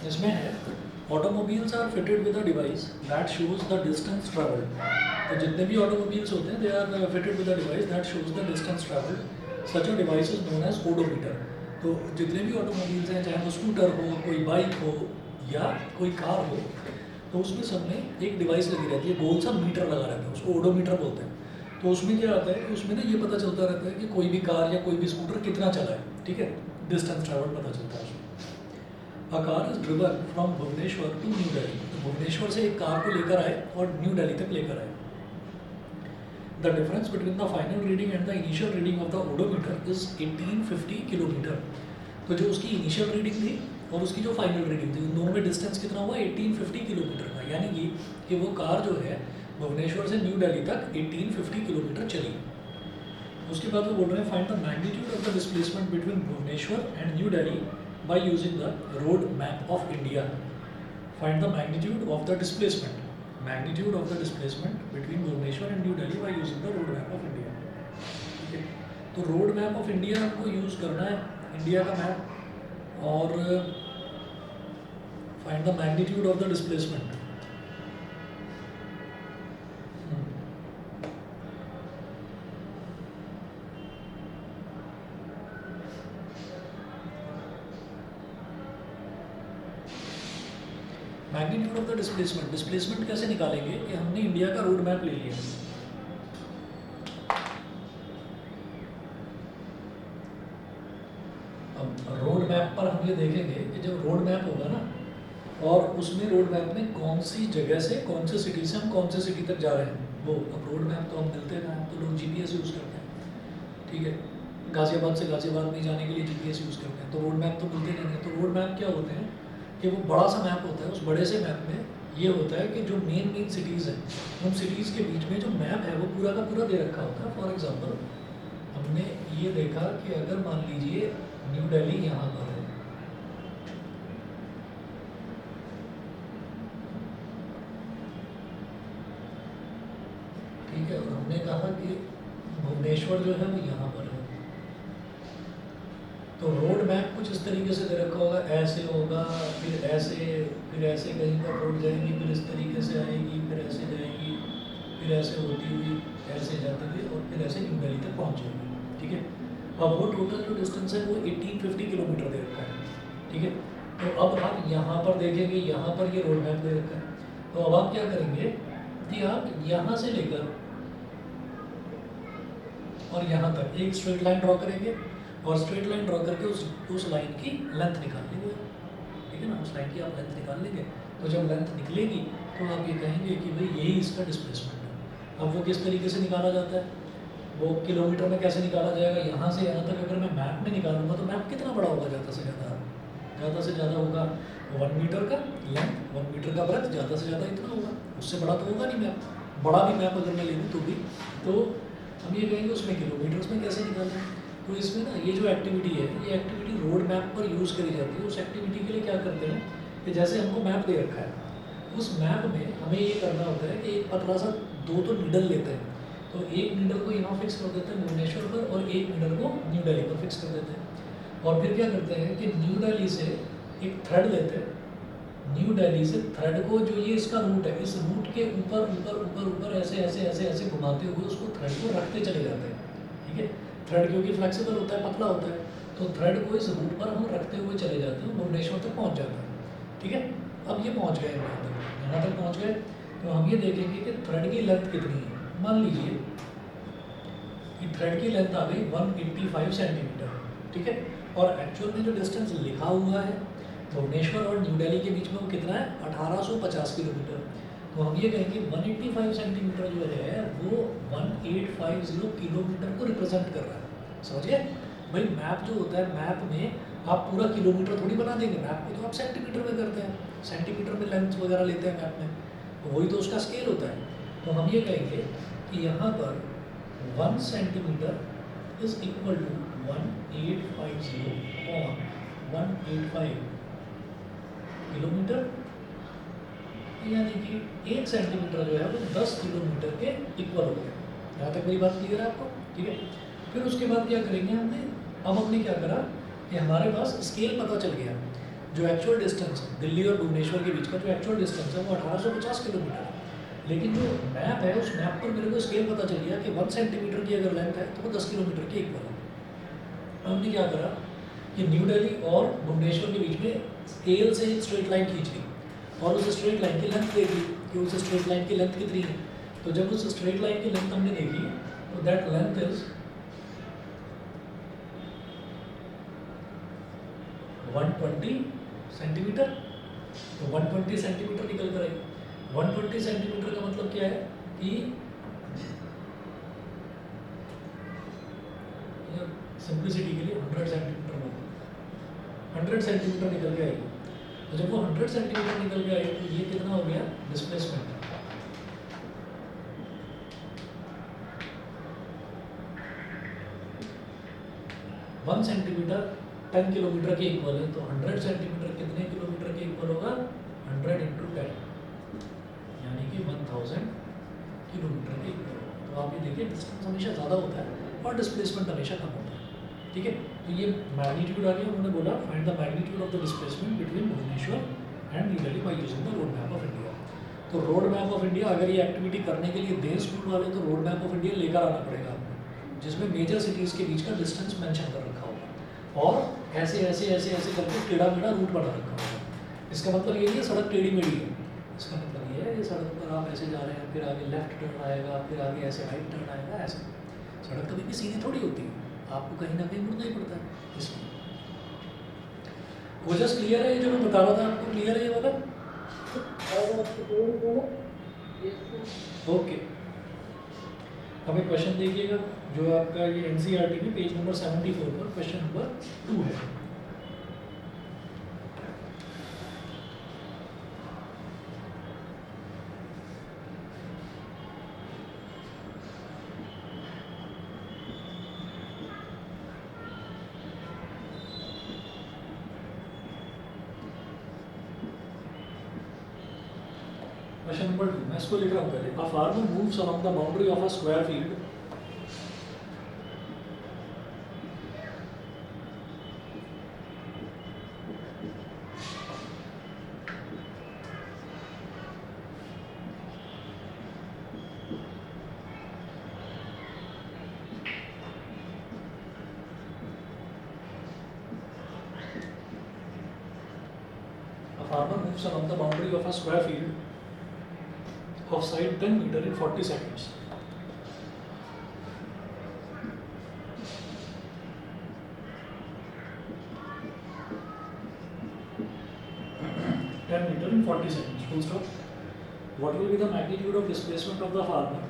इसमें है automobiles are fitted with a device that shows the distance travelled. तो जितने भी ऑटोमोबाइल्स होते हैं they are fitted with a device that shows the distance travelled. Such a device is known as odometer. तो जितने भी ऑटोमोबाइल्स हैं, चाहे वो स्कूटर हो, कोई बाइक हो या कोई कार हो, तो उसमें सब में एक डिवाइस लगी रहती है, गोल सा मीटर लगा रहता है, उसको ओडोमीटर बोलते हैं। तो उसमें क्या आता है कि उसमें ना ये पता चलता रहता है कि कोई भी कार या कोई भी स्कूटर कितना चला है, ठीक है, डिस्टेंस ट्रैवल पता चलता है उसमें। A car is driven from Bhubaneswar to New Delhi. तो भुवनेश्वर से एक कार को लेकर आए और न्यू दिल्ली तक लेकर आए। The difference between the final reading and the initial reading of the odometer is 1850 kilometre. तो जो उसकी इनिशियल रीडिंग थी और उसकी जो फाइनल रीडिंग थी, उन दोनों में डिस्टेंस कितना हुआ? 1850 किलोमीटर का। यानी कि वो कार जो है भुवनेश्वर से न्यू दिल्ली तक 1850 किलोमीटर चली। उसके बाद वो बोल रहे हैं find the magnitude of the displacement between Bhubaneswar and New Delhi by using the road map of India. Find the magnitude of the displacement between Bhubaneswar and New Delhi by using the road map of India. ठीक है, तो road map of India हमको use करना है, India का map, और find the magnitude of the displacement. Magnitude of the displacement कैसे निकालेंगे कि हमने इंडिया का रोड मैप ले लिया। अब रोड मैप पर हम ये देखेंगे कि जब रोड मैप होगा ना, और उसमें रोड मैप में कौन सी जगह से, कौन से सिटी से हम कौन से सिटी तक जा रहे हैं, वो अब रोड मैप तो हम मिलते हैं, तो लोग जीपीएस यूज़ करते हैं, ठीक है, गाज़ियाबाद से गाज़ियाबाद में जाने के लिए जीपीएस यूज़ करते हैं, तो रोड मैप तो मिलते नहीं हैं। तो रोड मैप क्या होते हैं कि वो बड़ा सा मैप होता है, उस बड़े से मैप में ये होता है कि जो मेन सिटीज़ हैं, उन सिटीज़ के बीच में जो मैप है वो पूरा का पूरा दे रखा होता है। फॉर एग्जांपल हमने ये देखा कि अगर मान लीजिए न्यू दिल्ली यहाँ पर है, ठीक है, और हमने कहा कि भुवनेश्वर जो है वो यहाँ पर है, तो रोड मैप कुछ इस तरीके से दे रखा होगा, ऐसे होगा, फिर ऐसे कहीं पर रोड जाएगी, फिर इस तरीके से आएगी, फिर ऐसे जाएगी, फिर ऐसे होती हुई ऐसे जाते हुए और फिर ऐसे न्यू दिल्ली तक पहुँच जाएगी, ठीक है। अब वो टोटल जो डिस्टेंस है वो 1850 किलोमीटर दे रखा है, ठीक है। तो अब आप यहाँ पर देखेंगे, यहाँ पर ये रोड मैप दे रखा है, तो अब आप क्या करेंगे कि आप यहाँ से लेकर और यहाँ तक एक स्ट्रेट लाइन ड्रॉ करेंगे, और स्ट्रेट लाइन ड्रॉ करके उस लाइन की लेंथ निकाल लेंगे, ठीक है ना, उस लाइन की आप लेंथ निकाल लेंगे। तो जब लेंथ निकलेगी तो आप ये कहेंगे कि भाई यही इसका डिस्प्लेसमेंट है। अब वो किस तरीके से निकाला जाता है, वो किलोमीटर में कैसे निकाला जाएगा, यहाँ से यहाँ तक अगर मैं मैप में निकालूंगा तो मैप कितना बड़ा होगा, ज़्यादा से ज़्यादा होगा 1 मीटर का लेंथ, 1 मीटर का ब्रेथ, ज़्यादा से ज़्यादा इतना होगा, उससे बड़ा तो होगा नहीं मैप। बड़ा भी मैप अगर मैं ले लूँ तो भी, तो हम ये कहेंगे उसमें किलोमीटर्स में कैसे निकालें। तो इसमें ना ये जो एक्टिविटी है, ये एक्टिविटी रोड मैप पर यूज़ करी जाती है। उस एक्टिविटी के लिए क्या करते हैं कि जैसे हमको मैप दे रखा है, उस मैप में हमें ये करना होता है कि एक पतला सा 2 तो नीडल लेते हैं, तो एक नीडल को यहाँ फिक्स कर देते हैं भुवनेश्वर पर, और एक नीडल को न्यू दिल्ली पर फिक्स कर देते हैं। और फिर क्या करते हैं कि न्यू दिल्ली से एक थ्रेड लेते हैं, न्यू दिल्ली से थ्रेड को, जो ये इसका रूट है, इस रूट के ऊपर ऊपर ऊपर ऊपर ऐसे ऐसे ऐसे ऐसे घुमाते हुए उसको थ्रेड को रखते चले जाते हैं, ठीक है। थ्रेड क्योंकि फ्लेक्सिबल होता है, पतला होता है, तो थ्रेड को इस रूट पर हम रखते हुए चले जाते हैं, भुवनेश्वर तक पहुंच जाता है, ठीक है। अब ये पहुंच गए यहाँ तक पहुंच गए, तो हम ये देखेंगे कि थ्रेड की लेंथ कितनी है। मान लीजिए कि थ्रेड की लेंथ आ गई 185 सेंटीमीटर, ठीक है, और एक्चुअल में जो डिस्टेंस लिखा हुआ है भुवनेश्वर और न्यू दिल्ली के बीच में वो कितना है, 1850 किलोमीटर। तो हम ये कहेंगे 185 सेंटीमीटर जो है वो 1850 किलोमीटर को रिप्रेजेंट कर रहा है। समझ गए भाई, मैप जो होता है, मैप में आप पूरा किलोमीटर थोड़ी बना देंगे, मैप में तो आप सेंटीमीटर में करते हैं, सेंटीमीटर में लेंथ वगैरह लेते हैं मैप में, तो वही तो उसका स्केल होता है। तो हम ये कहेंगे कि यहाँ पर 1 सेंटीमीटर इज इक्वल टू 1850 और 185 किलोमीटर, यानी कि 1 सेंटीमीटर जो है वो 10 किलोमीटर के इक्वल हो गया। यहाँ तक मेरी बात क्लियर है आपको, ठीक है। फिर उसके बाद क्या करेंगे हमने, अब हमने क्या करा कि हमारे पास स्केल पता चल गया, जो एक्चुअल डिस्टेंस है दिल्ली और भुवनेश्वर के बीच का जो एक्चुअल डिस्टेंस है वो 1850 किलोमीटर है। लेकिन जो मैप है उस मैप पर मेरे को स्केल पता चल गया कि 1 सेंटीमीटर की अगर लेंथ है तो वो 10 किलोमीटर के इक्वल है। हमने क्या करा कि न्यू दिल्ली और भुवनेश्वर के बीच में एल से एक स्ट्रेट लाइन खींच ली और उस स्ट्रेट लाइन की लेंथ देख ली कि उस स्ट्रेट लाइन की लेंथ कितनी है। तो जब उस स्ट्रेट लाइन की लेंथ हमने देखी तो दैट लेंथ इज 120 सेंटीमीटर। तो 120 सेंटीमीटर निकल कर आई। 120 सेंटीमीटर का मतलब क्या है कि सिंप्लिसिटी के लिए 100 सेंटीमीटर में 100 सेंटीमीटर निकल के आएगी। तो जब वो 100 सेंटीमीटर निकल के आई तो ये कितना हो गया डिस्प्लेसमेंट। वन सेंटीमीटर 10 किलोमीटर के इक्वल है। तो 100 सेंटीमीटर कितने किलोमीटर के इक्वल होगा 100 इंटू 10 यानी कि 1000 किलोमीटर के इक्वल होगा। तो आप ये देखिए डिस्टेंस हमेशा ज़्यादा होता है और डिस्प्लेसमेंट हमेशा कम होता है। ठीक है, तो ये मैग्नीट्यूड आ गया। उन्होंने बोला find the magnitude of the displacement between Bhubaneswar and New Delhi by using the road map of India. तो रोड मैप ऑफ इंडिया अगर ये एक्टिविटी करने के लिए दें स्कूल वाले तो रोड मैप ऑफ इंडिया लेकर आना पड़ेगा आपको, जिसमें मेजर सिटीज़ के बीच का डिस्टेंस मेंशन कर रखा होगा और ऐसे ऐसे ऐसे ऐसे करके टेढ़ा मेढ़ा रूट बना रखा होगा। इसका मतलब ये नहीं है सड़क टेढ़ी मेढ़ी है, इसका मतलब ये है ये सड़क पर आप ऐसे जा रहे हैं फिर आगे लेफ्ट टर्न आएगा फिर आगे ऐसे राइट टर्न आएगा। ऐसे सड़क कभी भी सीधी थोड़ी होती है, आपको कहीं ना कहीं मुड़ना ही पड़ता है। इसलिए वो जस्ट क्लियर है ये जो मैं बता रहा था आपको, क्लियर है ये वाला? ओके, अब एक क्वेश्चन देखिएगा जो आपका ये एनसीईआरटी में पेज नंबर 74 पर क्वेश्चन नंबर 2 है। क्वेश्चन नंबर 2 मैं इसको लिख रहा हूँ पहले। A farmer moves along the boundary of a square field along the boundary of a square field of side 10 meter in 40 seconds. meter in 40 seconds. Full stop. What will be the magnitude of displacement of the farmer?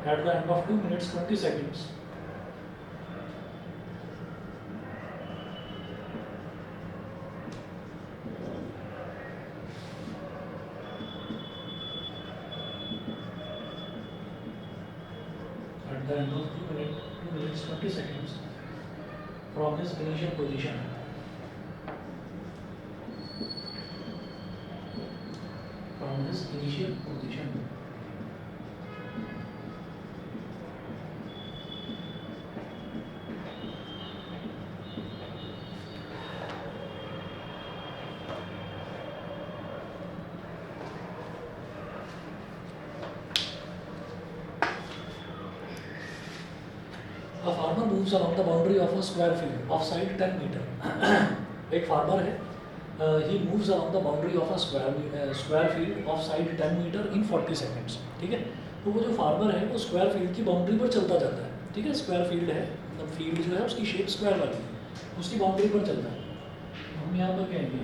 At the end of 2 minutes 20 seconds. At the end of 2 minutes 20 seconds from his initial position. From his initial position. A farmer moves along the boundary of a square field of side 10 meter. एक farmer है, he moves along the boundary of a square field of side 10 meter in 40 seconds. ठीक है, तो वो जो farmer है वो square field की बाउंड्री पर चलता जाता है। ठीक है, स्क्वायर फील्ड है, मतलब फील्ड जो है उसकी शेप स्क्वायर वाली है, उसकी बाउंड्री पर चलता है। हम यहाँ पर कहेंगे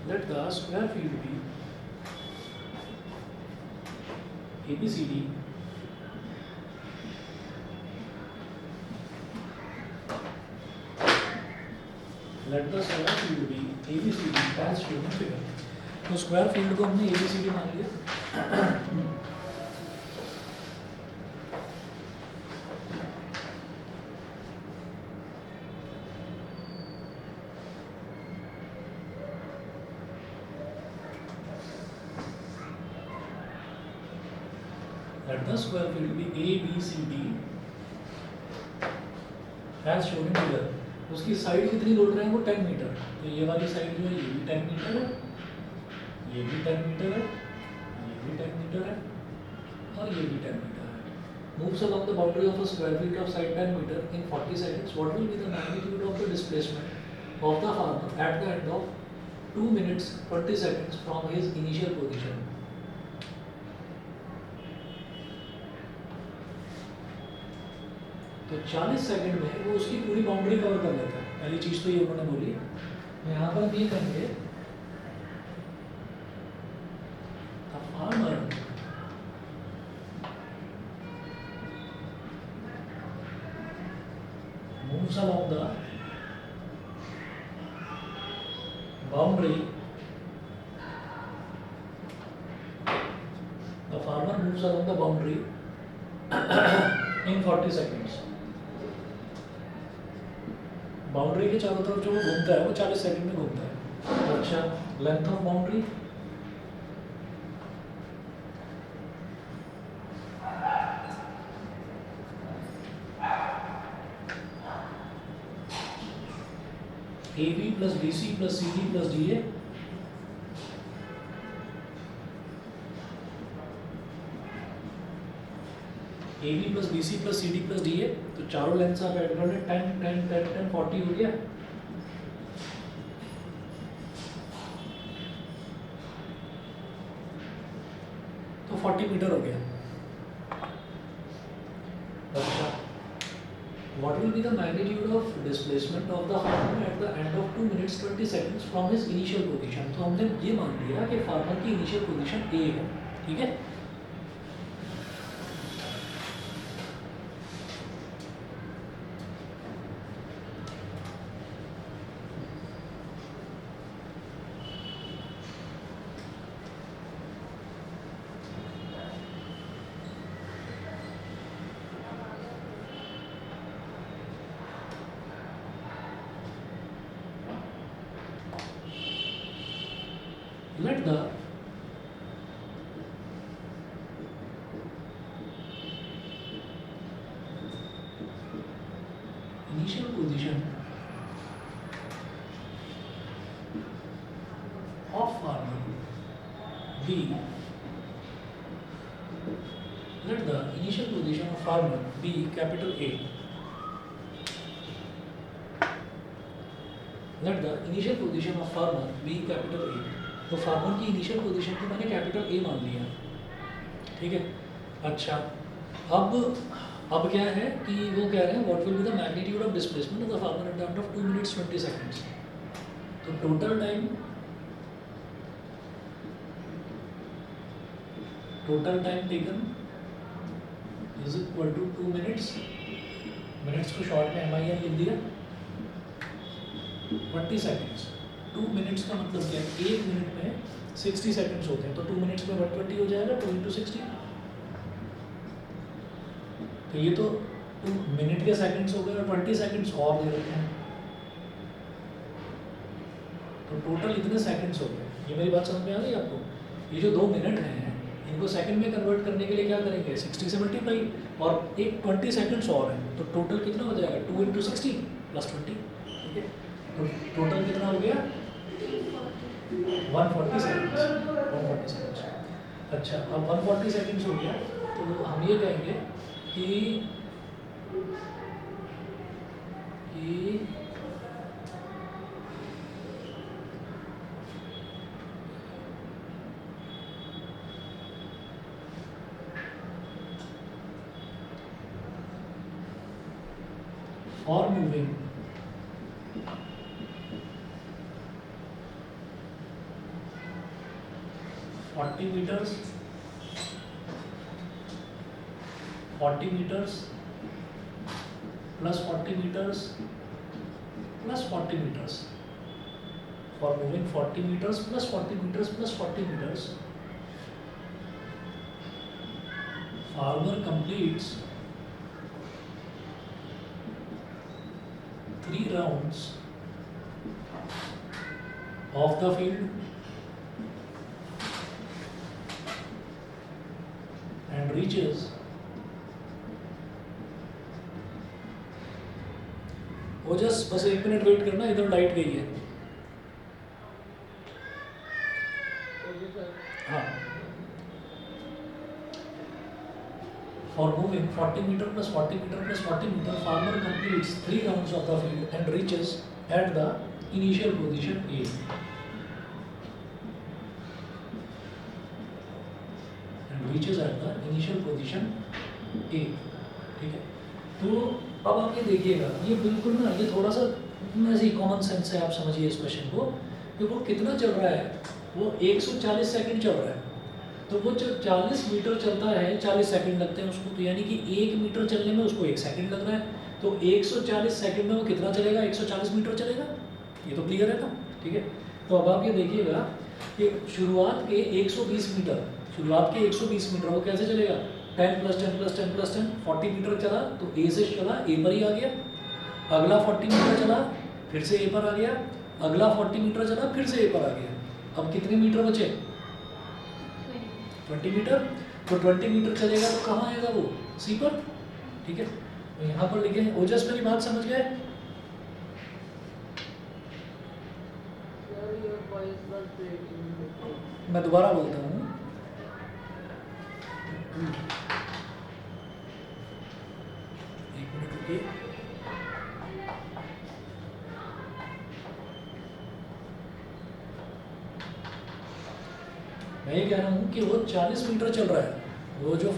let the square field be ABCD let the square field be ABCD as shown in figure। तो स्क्वायर फील्ड को हमने ABCD मान लिया। Let the square field be ABCD as shown in figure। उसकी साइड कितनी बोल रहे हैं वो 10 मीटर। तो ये वाली साइड जो है ये भी 10 मीटर है, ये भी 10 मीटर है, ये भी 10 मीटर है और ये भी 10 मीटर है। Moves along the boundary of a square field of side 10 meter in 40 seconds. What will be the magnitude of the displacement of the farmer at the end of 2 minutes 20 seconds from his initial position? तो 40 second में वो उसकी पूरी boundary cover कर लेता है। पहली चीज तो ये उन्होंने बोली। यहाँ पर हम ये करेंगे farmer moves along the boundary, the farmer moves along the boundary in 40 seconds। Boundary के चारों तरफ जो वो घूमता है वो 40 सेकंड में घूमता है। अच्छा, length of boundary AB plus BC plus CD plus DA AB plus BC plus CD plus DA। तो चारों लेंथ आप ऐड कर लें 10 10 10 10 40 हो गया। तो 40 मीटर हो गया। अच्छा, what will be the magnitude of displacement of the farmer at the end of 2 minutes 20 seconds from his initial position? तो हमने ये मान लिया कि फार्मर की इनिशियल पोजीशन A है, ठीक है। Let the initial position of farmer be let the initial position of farmer be capital A। Let the initial position of farmer be capital A। तो फार्मर की इनिशियल पोजीशन को मैंने capital A मान लिया, ठीक है। अच्छा, अब क्या है कि वो कह रहे हैं what will be the magnitude of displacement of the farmer at the end of 2 minutes 20 seconds। तो total time taken is equal to 2 minutes। Minutes को शॉर्ट में MIN लिख दिया 20 seconds। 2 minutes का मतलब क्या है, 1 मिनट में 60 सेकंड्स होते हैं। तो 2 minutes में 120 हो जाएगा 2 into 60। तो ये तो 2 मिनट के सेकंड्स हो गए और 20 सेकंड्स और दे रखे हैं। तो टोटल इतने सेकंड्स हो गए। ये मेरी बात समझ में आ गई आपको? ये जो 2 मिनट हैं इनको सेकंड में कन्वर्ट करने के लिए क्या करेंगे, 60 से मल्टीप्लाई और एक 20 सेकंड्स और हैं। तो टोटल कितना हो जाएगा 2 into 60 + 20, ठीक है। तो टोटल कितना हो गया 140 सेकंड्स। अच्छा, अब 140 सेकंड्स हो गया तो हम ये कहेंगे कि for moving (40 meters) 40 meters plus 40 meters plus 40 meters. For moving 40 meters plus 40 meters plus 40 meters, farmer completes 3 rounds of the field and reaches just बस 1 मिनट वेट करना, इधर लाइट गई है। हाँ, for moving 40 meter plus 40 meter plus 40 meter, farmer completes 3 rounds of the field and reaches at the initial position A. And reaches at the initial position A. ठीक है, तो अब आप ये देखिएगा, ये बिल्कुल ना, ये थोड़ा सा ऐसे ही कॉमन सेंस से आप समझिए इस क्वेश्चन को कि वो कितना चल रहा है, वो 140 सेकंड चल रहा है। तो वो जब 40 मीटर चलता है 40 सेकंड लगते हैं उसको, तो यानी कि 1 मीटर चलने में उसको 1 सेकंड लग रहा है। तो 140 सेकंड में वो कितना चलेगा, 140 मीटर चलेगा। ये तो क्लियर है ना, ठीक है। तो अब आप ये देखिएगा कि शुरुआत के 120 मीटर वो कैसे चलेगा, 10 + 10 + 10 + 10 40 मीटर चला, तो ए से चला, ए पर ही आ गया। अगला 40 मीटर चला, फिर से ए पर आ गया। अगला 40 मीटर चला, फिर से ए पर आ गया। अब कितने मीटर बचे, 20 मीटर। तो 20 मीटर चलेगा तो कहाँ आएगा वो, सी पर, ठीक है। तो यहाँ पर लिखे ओजस, मेरी बात समझ गए। मैं दोबारा बोलता हूँ, एक मिनट रुकिए। मैं ये कह रहा हूँ कि वो 40 मीटर चल रहा है, वो जो